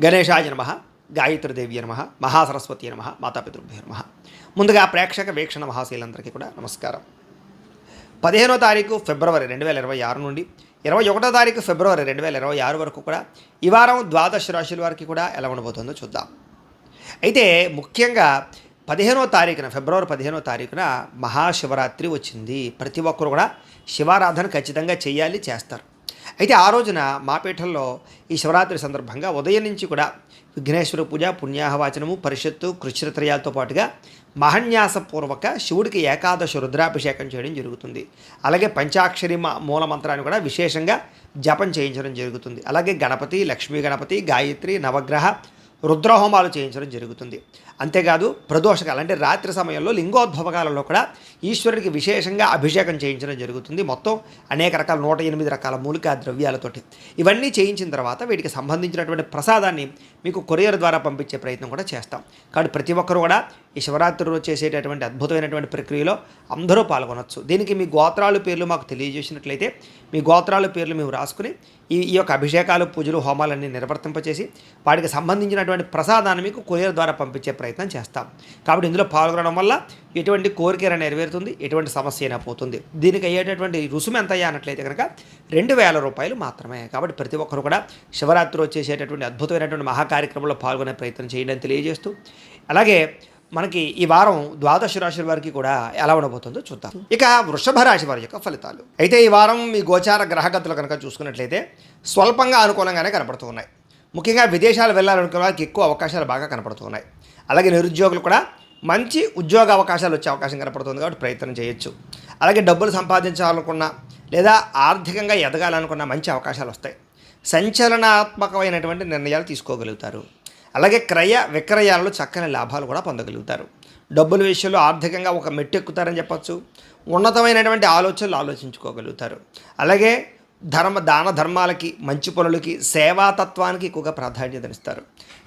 గణేశాయ నమః, గాయత్రీదేవి నమః, మహాసరస్వతి నమః, మాతాపితృభ్యో నమః. ముందుగా ప్రేక్షక వీక్షణ మహాశీలందరికీ కూడా నమస్కారం. 15వ తారీఖు ఫిబ్రవరి 2026 నుండి 21వ తారీఖు ఫిబ్రవరి 2026 వరకు కూడా ఈ వారం ద్వాదశ రాశుల వారికి కూడా ఎలా ఉండబోతుందో చూద్దాం. అయితే ముఖ్యంగా 15వ తారీఖున ఫిబ్రవరి 15వ తారీఖున మహాశివరాత్రి వచ్చింది. ప్రతి ఒక్కరు కూడా శివారాధన ఖచ్చితంగా చేయాలి, చేస్తారు. అయితే ఆ రోజున మా పీఠంలో ఈ శివరాత్రి సందర్భంగా ఉదయం నుంచి కూడా విఘ్నేశ్వర పూజ, పుణ్యాహవాచనము, పరిషత్తు, కృష్ణత్రయాలతో పాటుగా మహన్యాసపూర్వక శివుడికి ఏకాదశ రుద్రాభిషేకం చేయడం జరుగుతుంది. అలాగే పంచాక్షరి మూల మంత్రాన్ని కూడా విశేషంగా జపం చేయించడం జరుగుతుంది. అలాగే గణపతి, లక్ష్మీ గణపతి, గాయత్రి, నవగ్రహ రుద్రహోమాలు చేయించడం జరుగుతుంది. అంతేకాదు ప్రదోషకాలు అంటే రాత్రి సమయంలో లింగోద్భవకాలలో కూడా ఈశ్వరుడికి విశేషంగా అభిషేకం చేయించడం జరుగుతుంది. మొత్తం అనేక రకాల 108 రకాల మూలికా ద్రవ్యాలతోటి ఇవన్నీ చేయించిన తర్వాత వీటికి సంబంధించినటువంటి ప్రసాదాన్ని మీకు కొరియర్ ద్వారా పంపించే ప్రయత్నం కూడా చేస్తాం. కాబట్టి ప్రతి ఒక్కరు కూడా ఈ శివరాత్రి రోజు చేసేటటువంటి అద్భుతమైనటువంటి ప్రక్రియలో అందరూ పాల్గొనవచ్చు. దీనికి మీ గోత్రాల పేర్లు మాకు తెలియజేసినట్లయితే మీ గోత్రాల పేర్లు మేము రాసుకుని ఈ యొక్క అభిషేకాలు, పూజలు, హోమాలన్నీ నిర్వర్తింపచేసి వాటికి సంబంధించినటువంటి ప్రసాదాన్ని మీకు కొరియర్ ద్వారా పంపించే ప్రయత్నం చేస్తాం. కాబట్టి ఇందులో పాల్గొనడం వల్ల ఎటువంటి కోరిక నెరవేరుతుంది, ఎటువంటి సమస్య అయినా పోతుంది. దీనికి అయ్యేటటువంటి రుసుము ఎంత అయ్యా అన్నట్లయితే కనుక 2000 రూపాయలు మాత్రమే. కాబట్టి ప్రతి ఒక్కరు కూడా శివరాత్రి వచ్చేసేటటువంటి అద్భుతమైనటువంటి మహాకార్యక్రమంలో పాల్గొనే ప్రయత్నం చేయడం తెలియజేస్తూ, అలాగే మనకి ఈ వారం ద్వాదశ రాశుల వారికి కూడా ఎలా ఉండబోతుందో చూద్దాం. ఇక వృషభ రాశి వారి యొక్క ఫలితాలు. అయితే ఈ వారం మీ గోచార గ్రహగతులు కనుక చూసుకున్నట్లయితే స్వల్పంగా అనుకూలంగానే కనపడుతూ ఉన్నాయి. ముఖ్యంగా విదేశాలు వెళ్ళాలనుకున్న వారికి ఎక్కువ అవకాశాలు బాగా కనపడుతూ ఉన్నాయి. అలాగే నిరుద్యోగులు కూడా మంచి ఉద్యోగ అవకాశాలు వచ్చే అవకాశం కనపడుతుంది. కాబట్టి ప్రయత్నం చేయొచ్చు. అలాగే డబ్బులు సంపాదించాలనుకున్నా లేదా ఆర్థికంగా ఎదగాలనుకున్న మంచి అవకాశాలు వస్తాయి. సంచలనాత్మకమైనటువంటి నిర్ణయాలు తీసుకోగలుగుతారు. అలాగే క్రయ విక్రయాలలో చక్కని లాభాలు కూడా పొందగలుగుతారు. డబ్బుల విషయంలో ఆర్థికంగా ఒక మెట్టు ఎక్కుతారని చెప్పచ్చు. ఉన్నతమైనటువంటి ఆలోచనలు ఆలోచించుకోగలుగుతారు. అలాగే దాన ధర్మాలకి, మంచి పనులకి, సేవాతత్వానికి ఎక్కువగా ప్రాధాన్యతనిస్తారు.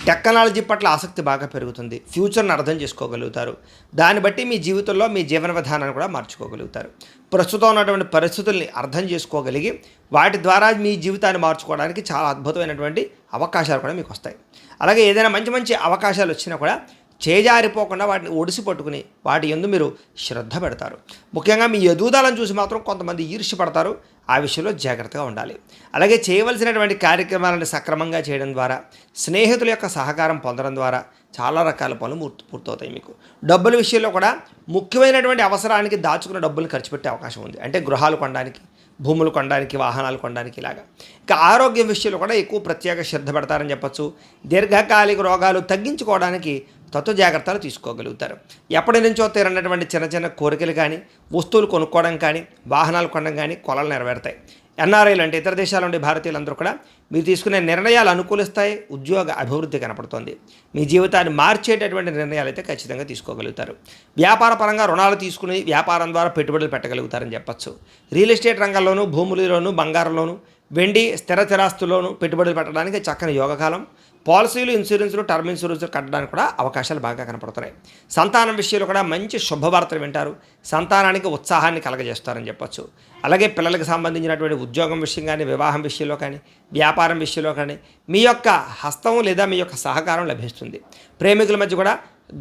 టెక్నాలజీ పట్ల ఆసక్తి బాగా పెరుగుతుంది. ఫ్యూచర్ని అర్థం చేసుకోగలుగుతారు. దాన్ని బట్టి మీ జీవితంలో మీ జీవన విధానాన్ని కూడా మార్చుకోగలుగుతారు. ప్రస్తుతం ఉన్నటువంటి పరిస్థితుల్ని అర్థం చేసుకోగలిగి వాటి ద్వారా మీ జీవితాన్ని మార్చుకోవడానికి చాలా అద్భుతమైనటువంటి అవకాశాలు కూడా మీకు వస్తాయి. అలాగే ఏదైనా మంచి మంచి అవకాశాలు వచ్చినా కూడా చేజారిపోకుండా వాటిని ఒడిసి పట్టుకుని వాటి యందు మీరు శ్రద్ధ పెడతారు. ముఖ్యంగా మీ ఎదుగుదలను చూసి మాత్రం కొంతమంది ఈర్ష్యపడతారు. ఆ విషయంలో జాగ్రత్తగా ఉండాలి. అలాగే చేయవలసినటువంటి కార్యక్రమాలను సక్రమంగా చేయడం ద్వారా, స్నేహితుల యొక్క సహకారం పొందడం ద్వారా చాలా రకాల పనులు పూర్తవుతాయి. మీకు డబ్బుల విషయంలో కూడా ముఖ్యమైనటువంటి అవసరానికి దాచుకున్న డబ్బులు ఖర్చు పెట్టే అవకాశం ఉంది. అంటే గృహాలు కొనడానికి, భూములు కొనడానికి, వాహనాలు కొనడానికి ఇలాగా. ఇంకా ఆరోగ్యం విషయంలో కూడా ఎక్కువ ప్రత్యేక శ్రద్ధ పెడతారని చెప్పచ్చు. దీర్ఘకాలిక రోగాలు తగ్గించుకోవడానికి తత్వ జాగ్రత్తలు తీసుకోగలుగుతారు. ఎప్పటి నుంచో తీరనటువంటి చిన్న చిన్న కోరికలు కానీ, వస్తువులు కొనుక్కోవడం కానీ, వాహనాలు కొనడం కానీ కొలలు నెరవేరుతాయి. ఎన్ఆర్ఐలు అంటే ఇతర దేశాల నుండి భారతీయులందరూ కూడా మీరు తీసుకునే నిర్ణయాలు అనుకూలిస్తాయి. ఉద్యోగ అభివృద్ధి కనపడుతుంది. మీ జీవితాన్ని మార్చేటటువంటి నిర్ణయాలు అయితే ఖచ్చితంగా తీసుకోగలుగుతారు. వ్యాపార పరంగా రుణాలు తీసుకుని వ్యాపారం ద్వారా పెట్టుబడులు పెట్టగలుగుతారని చెప్పచ్చు. రియల్ ఎస్టేట్ రంగంలోనూ, భూములలోనూ, బంగారంలోనూ, వెండి, స్థిరాస్తుల్లోనూ పెట్టుబడులు పెట్టడానికి చక్కని యోగకాలం. పాలసీలు, ఇన్సూరెన్సులు, టర్మ్ ఇన్సూరెన్సులు కట్టడానికి కూడా అవకాశాలు బాగా కనపడుతున్నాయి. సంతానం విషయంలో కూడా మంచి శుభవార్తలు వింటారు. సంతానానికి ఉత్సాహాన్ని కలగజేస్తారని చెప్పచ్చు. అలాగే పిల్లలకు సంబంధించినటువంటి ఉద్యోగం విషయం కానీ, వివాహం విషయంలో కానీ, వ్యాపారం విషయంలో కానీ మీ యొక్క హస్తం లేదా మీ యొక్క సహకారం లభిస్తుంది. ప్రేమికుల మధ్య కూడా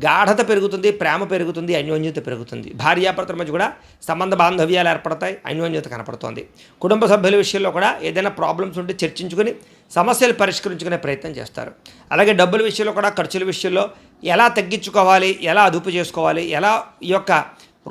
గాఢత పెరుగుతుంది, ప్రేమ పెరుగుతుంది, అన్యోన్యత పెరుగుతుంది. భార్యాభర్తల మధ్య కూడా సంబంధ బాంధవ్యాలు ఏర్పడతాయి, అన్యోన్యత కనపడుతుంది. కుటుంబ సభ్యుల విషయంలో కూడా ఏదైనా ప్రాబ్లమ్స్ ఉంటే చర్చించుకుని సమస్యలు పరిష్కరించుకునే ప్రయత్నం చేస్తారు. అలాగే డబ్బుల విషయంలో కూడా ఖర్చుల విషయంలో ఎలా తగ్గించుకోవాలి, ఎలా అదుపు చేసుకోవాలి, ఎలా ఈ యొక్క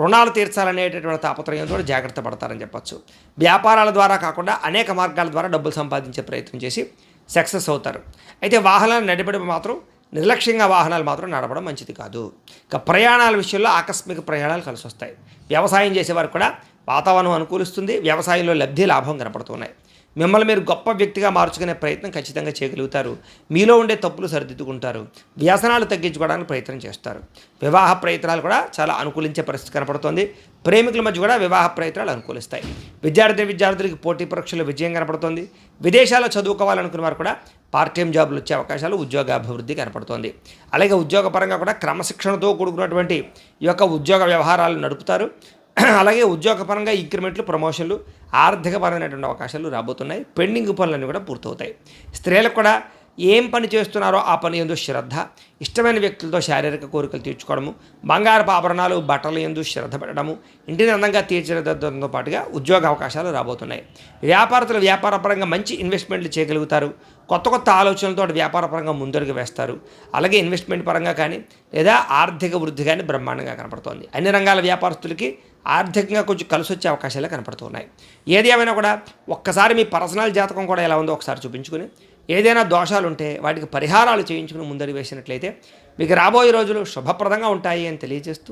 రుణాలు తీర్చాలనేటటువంటి తాపత్రయంతో జాగ్రత్త పడతారని చెప్పచ్చు. వ్యాపారాల ద్వారా కాకుండా అనేక మార్గాల ద్వారా డబ్బులు సంపాదించే ప్రయత్నం చేసి సక్సెస్ అవుతారు. అయితే వాహనాలు నడిపడం మాత్రం నిర్లక్ష్యంగా వాహనాలు మాత్రం నడపడం మంచిది కాదు. ఇక ప్రయాణాల విషయంలో ఆకస్మిక ప్రయాణాలు కలిసి వస్తాయి. వ్యవసాయం చేసేవారు కూడా వాతావరణం అనుకూలిస్తుంది. వ్యవసాయంలో లబ్ధి, లాభం కనపడుతున్నాయి. మిమ్మల్ని మీరు గొప్ప వ్యక్తిగా మార్చుకునే ప్రయత్నం ఖచ్చితంగా చేయగలుగుతారు. మీలో ఉండే తప్పులు సరిదిద్దుకుంటారు. వ్యసనాలు తగ్గించుకోవడానికి ప్రయత్నం చేస్తారు. వివాహ ప్రయత్నాలు కూడా చాలా అనుకూలించే పరిస్థితి కనపడుతుంది. ప్రేమికుల మధ్య కూడా వివాహ ప్రయత్నాలు అనుకూలిస్తాయి. విద్యార్థులకి పోటీ పరీక్షల్లో విజయం కనపడుతుంది. విదేశాల్లో చదువుకోవాలనుకున్న వారు కూడా పార్ట్ టైం జాబులు వచ్చే అవకాశాలు, ఉద్యోగ అభివృద్ధి కనపడుతుంది. అలాగే ఉద్యోగపరంగా కూడా క్రమశిక్షణతో కూడుకున్నటువంటి ఈ యొక్క ఉద్యోగ వ్యవహారాలు నడుపుతారు. అలాగే ఉద్యోగపరంగా ఇంక్రిమెంట్లు, ప్రమోషన్లు, ఆర్థికపరమైనటువంటి అవకాశాలు రాబోతున్నాయి. పెండింగ్ పనులన్నీ కూడా పూర్తవుతాయి. స్త్రీలకు కూడా ఏం పని చేస్తున్నారో ఆ పని యందు శ్రద్ధ, ఇష్టమైన వ్యక్తులతో శారీరక కోరికలు తీర్చుకోవడము, బంగారపు ఆభరణాలు బట్టల యందు శ్రద్ధ పెట్టడము, ఇంటిని అందంగా తీర్చిదిద్దడంతో పాటుగా ఉద్యోగ అవకాశాలు రాబోతున్నాయి. వ్యాపారస్తులు వ్యాపారపరంగా మంచి ఇన్వెస్ట్మెంట్లు చేయగలుగుతారు. కొత్త కొత్త ఆలోచనలతో వ్యాపారపరంగా ముందడుగు వేస్తారు. అలాగే ఇన్వెస్ట్మెంట్ పరంగా కానీ లేదా ఆర్థిక వృద్ధి కానీ బ్రహ్మాండంగా కనపడుతోంది. అన్ని రంగాల వ్యాపారస్తులకి ఆర్థికంగా కొంచెం కలిసి వచ్చే అవకాశాలే కనపడుతున్నాయి. ఏది ఏమైనా కూడా ఒక్కసారి మీ పర్సనల్ జాతకం కూడా ఎలా ఉందో ఒకసారి చూపించుకుని, ఏదైనా దోషాలు ఉంటే వాటికి పరిహారాలు చేయించుకుని ముందడుగు వేసినట్లయితే మీకు రాబోయే రోజులు శుభప్రదంగా ఉంటాయి అని తెలియజేస్తూ